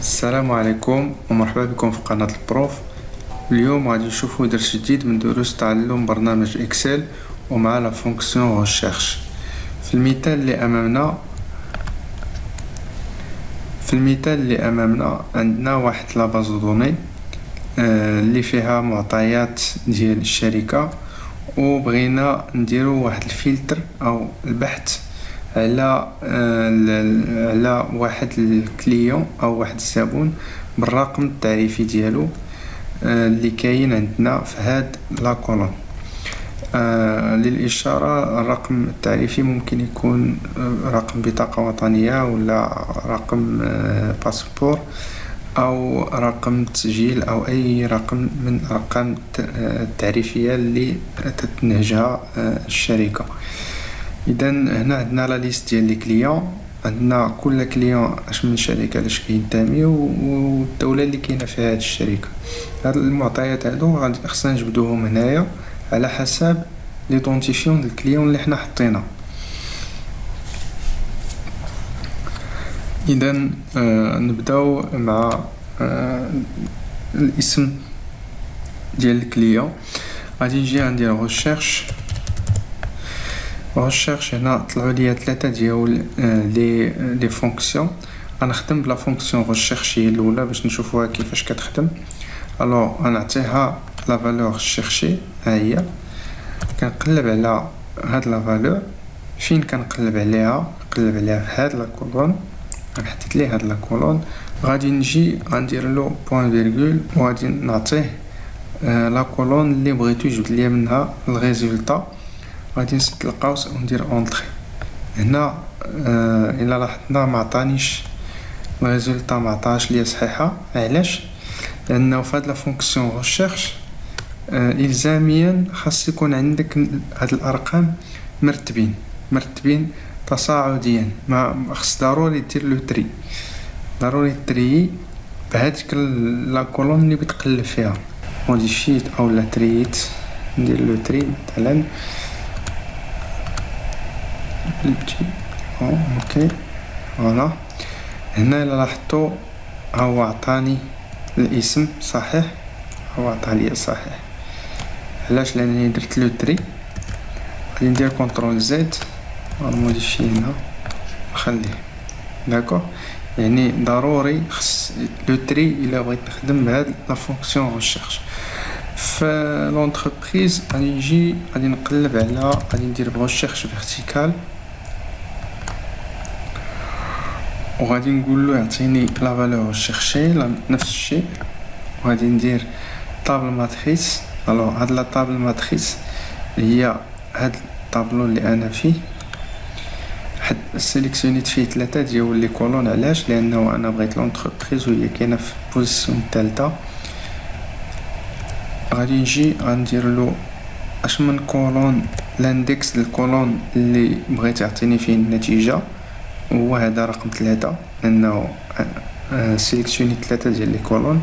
السلام عليكم ومرحبا بكم في قناة البروف. اليوم غادي نشوفوا درس جديد من دروس تعلم برنامج اكسل ومع لا فونكسيون ريشيرش. في المثال اللي امامنا عندنا واحد لا باز دوني اللي فيها معطيات ديال الشركة، وبغينا نديرو واحد الفلتر او البحث على واحد الكليون او واحد الزبون بالرقم التعريفي ديالو اللي كاين عندنا في هاد لا كولون. للإشارة الرقم التعريفي ممكن يكون رقم بطاقة وطنية ولا رقم باسبور أو رقم تسجيل أو أي رقم من الأرقام التعريفية اللي تتنهجها الشركة. إذا هنا عندنا لا ليست ديال لي كليون، عندنا كل كليون اش من شركة لاش كينتمي والدولة اللي كاينة فيها هاد الشركة. هاد المعطيات هادو غادي خصنا نجبدوهم هنايا على حسب ليدونتيفيون ديال الكليون اللي حنا حطينا. اذا نبداو مع الاسم ديال الكليون. غادي نجي ندير ريشيرش. هنا طلعوا لي 3 ديال لي فونكسيون. غنخدم بلا فونكسيون ريشيرش هي الاولى باش نشوفوها كيفاش كتخدم. الوغ غنعطيها لا فالور شيرشي، ها هي كنقلب على هاد لا فالور. فين كنقلب عليها؟ نقلب عليها في هاد لا كولون. غنحدد ليه هاد لا كولون، غادي نجي غندير له بوين فيرغول وغادي نعطيه لا كولون اللي بغيتو يجبد ليا منها الريزولطا. غادي نسد القوس وندير اونطري. هنا الا لاحظنا ما عطانيش الريزولطا، ما عطاش ليا صحيحه. علاش؟ لانه في هاد لا فونكسيون ريشيرش الزاميا خاص يكون عندك هاد الارقام مرتبين تصاعديا. ما خص ضروري دير لو تري، ضروري تري بهاديك لا كولون اللي بتقلب فيها. موديفيت او لا تريت، ندير لو تري مثلا اوكي. فوالا هنا الا لاحظتوا هو عطاني الاسم صحيح، هو عطاه لي صحيح. علاش؟ لانني درت لو تري. غادي ندير كونترول زد ونموديفي هنا نخليه داكور. يعني ضروري خص لو تري الا بغيت نخدم بهاد لا فونكسيون ريشيرش. في لونتربريز غادي نقلب على، غادي ندير ريشيرش فيرتيكال وغادي نقول له يعطيني لا فالور ريشيرشي نفس الشيء. وغادي ندير طابل ماتريس. الو هاد لا طابل ماتريس هي هاد الطابلو اللي انا فيه. حد سيليكسيونيت فيه 3 ديال لي كولون. علاش؟ لانه انا بغيت لونتربريز وهي كاينه في البوزيسيون الثالثه. غادي نجي غندير له اش من كولون، لاندكس ديال الكولون اللي بغيت يعطيني فيه النتيجه هو هذا رقم 3، لانه سيليكسيونيت 3 ديال لي كولون.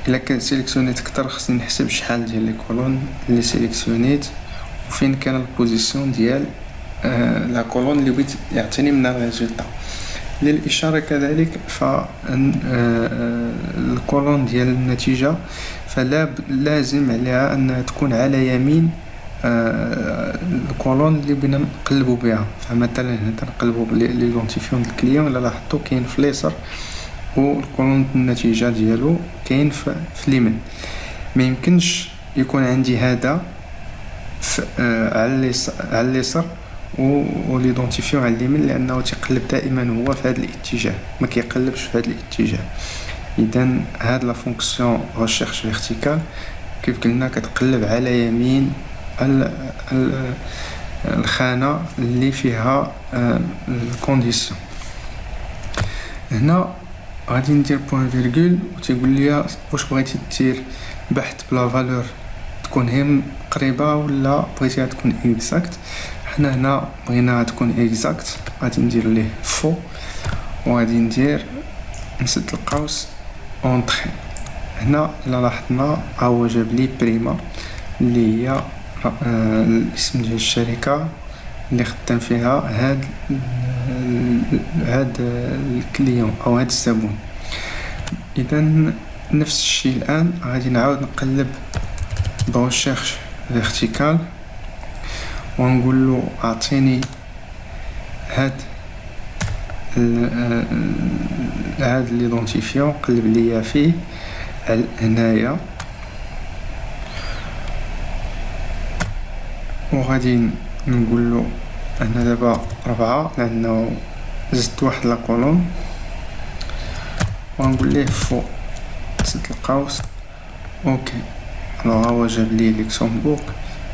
الا كان سيليكسيونيت اكثر خصني نحسب شحال ديال لي كولون اللي سيليكسيونيت وفين كان البوزيسيون ديال لا كولون اللي بغيت يعطيني منها الريزولطا. للاشاره كذلك الكولون ديال النتيجه فلا لازم عليها انها تكون على يمين الكولون اللي بغينا نقلبوا بها. فمثلا هنا تنقلبوا ليدونتيفيون ديال الكليون، الا لاحظتوا كاين في اليسار والكولون النتيجه ديالو كاين في اليمين. ما يمكنش يكون عندي هذا على اليسار وليدونتيفيون على اليمين، لانه تيقلب دائما هو في هذا الاتجاه، ما كيقلبش في هذا الاتجاه. اذا هاد لا فونكسيون ريشيرش فيرتيكال كيف قلنا كتقلب على يمين الخانه اللي فيها الكونديسيون. هنا غادي ندير بوين فيرغول وتيقول لي واش بغيتي دير بحث بلا فالور تكون هي قريبه ولا بغيتيها تكون اكزاكت. حنا هنا بغيناها تكون اكزاكت، غادي ندير ليه فو وغادي ندير نسد القوس اونطري. هنا الا لاحظنا هو جاب لي بريما اللي هي الاسم ديال الشركه اللي خدام فيها هاد الكليون او هاد الزبون. اذا نفس الشيء الان غادي نعاود نقلب بريشيرش فيرتيكال ونقول له اعطيني هاد هاد ليدونتيفيون قلب ليا فيه هنايا، وغادي نقول له انا دابا 4 لانه زدت واحد لا كولوم، ونقول ليه فوق سد القوس اوكي. الوغ هو جاب لي لوكسمبورغ،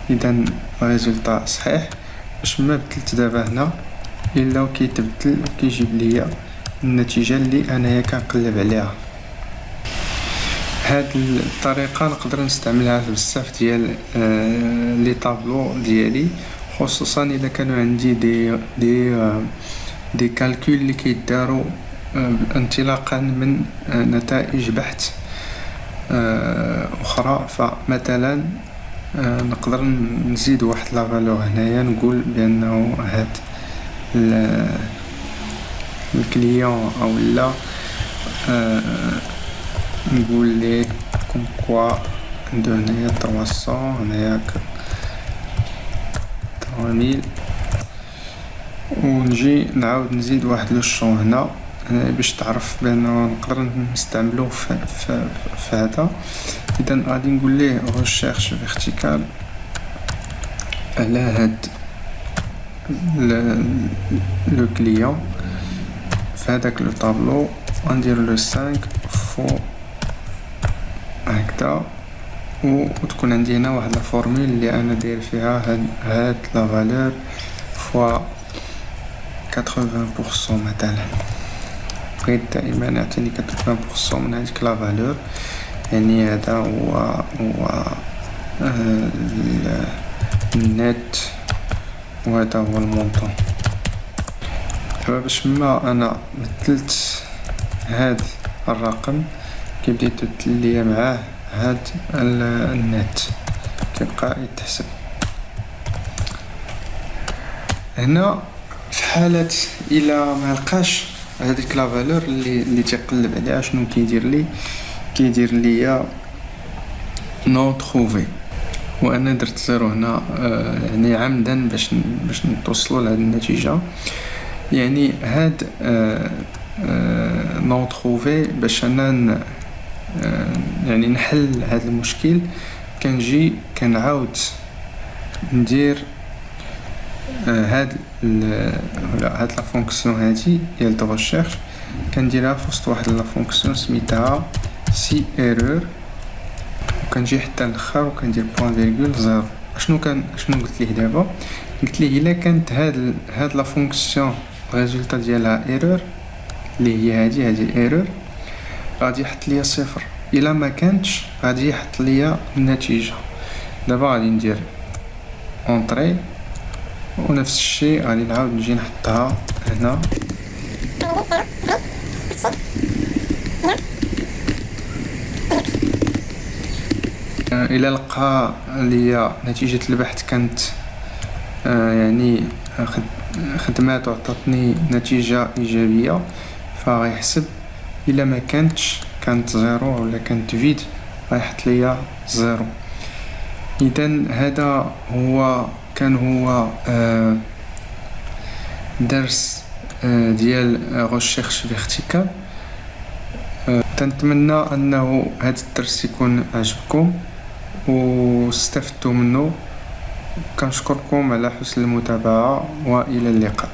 اذا الريزلطا صحيح. باش ما بدلت دابا هنا الا كيتبدل وكيجيب ليا النتيجه اللي انايا كنقلب عليها. هاد الطريقه نقدر نستعملها في بزاف ديال لي طابلو ديالي، خصوصا اذا كانوا عندي دي كالكول اللي كيداروا انطلاقا من نتائج بحث اخرى. فمثلا نقدر نزيد واحد لا فالور هنايا، نقول بانه هاد الكليون او لا نقول ليه كوم كوا عنده هنايا 300 هنايا 3000، ونجي نعاود نزيد واحد لو شون هنا باش تعرف بانه نقدر نستعملوه في هذا. اذا غادي نقول ليه ريشيرش فيرتيكال على هاد لو كليون في هذاك لو طابلو، وندير لو 5 فوق هكذا، وتكون عندي هنا واحد الفورمول اللي انا داير فيها هاد لا فالور فوا 80% مثلا. بغيت دائما يعطيني 80% من هذيك لا فالور، يعني هذا هو النت وهذا هو المونطون. دابا باش ما انا بدلت هاد الرقم كيبدا يتبدل ليا معاه هاد النت كيبقى يتحسب. هنا في حالة الى ما لقاش هذيك لا فالور اللي تيقلب عليها، شنو كيدير ليا نو تروفي، وانا درت زيرو هنا يعني عمدا باش نتوصلوا لهاد النتيجه. يعني هاد نو تروفي باش انا يعني نحل هاد المشكل، كنجي كنعاود ندير هاد لا فونكسيون هادي ديال دو ريشيرش، كنديرها في وسط واحد لا فونكسيون سميتها سي ايرور، وكنجي حتى الاخر وكندير بوين فيرغول زيرو. شنو قلت ليه دابا؟ قلت ليه الا كانت هاد لا فونكسيون الريزلطا ديالها ايرور اللي هي هادي ايرور، غادي يحط ليا صفر. الا ما كانتش غادي يحط ليا النتيجه. دابا غادي ندير اونطري، ونفس الشيء غادي نعاود نجي نحطها هنا. الى لقى ليا نتيجه البحث كانت يعني خدمات وعطاتني نتيجه ايجابيه فغيحسب. الا ما كانت زيرو ولا كانت فيد غيحط ليا زيرو. اذا هذا كان هو درس ديال ريشيرش فيرتيكال. تنتمنى انه هذا الدرس يكون عجبكم واستفدتوا منه. كنشكركم على حسن المتابعة، والى اللقاء.